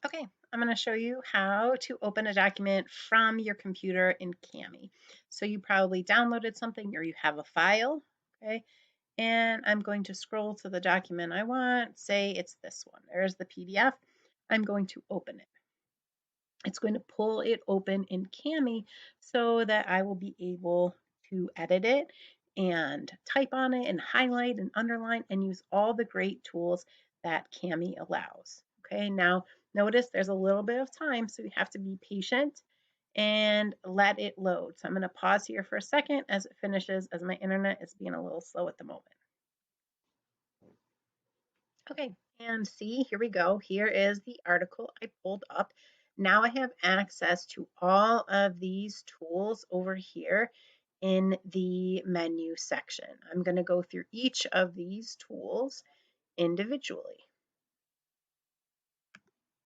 Okay, I'm going to show you how to open a document from your computer in Kami. So you probably downloaded something or you have a file, okay? And I'm going to scroll to the document I want. Say it's this one. There's the PDF. I'm going to open it. It's going to pull it open in Kami so that I will be able to edit it and type on it and highlight and underline and use all the great tools that Kami allows. Okay, now notice there's a little bit of time, so you have to be patient and let it load. So I'm going to pause here for a second as it finishes, as my internet is being a little slow at the moment. Okay, and see, here we go. Here is the article I pulled up. Now I have access to all of these tools over here in the menu section. I'm going to go through each of these tools individually.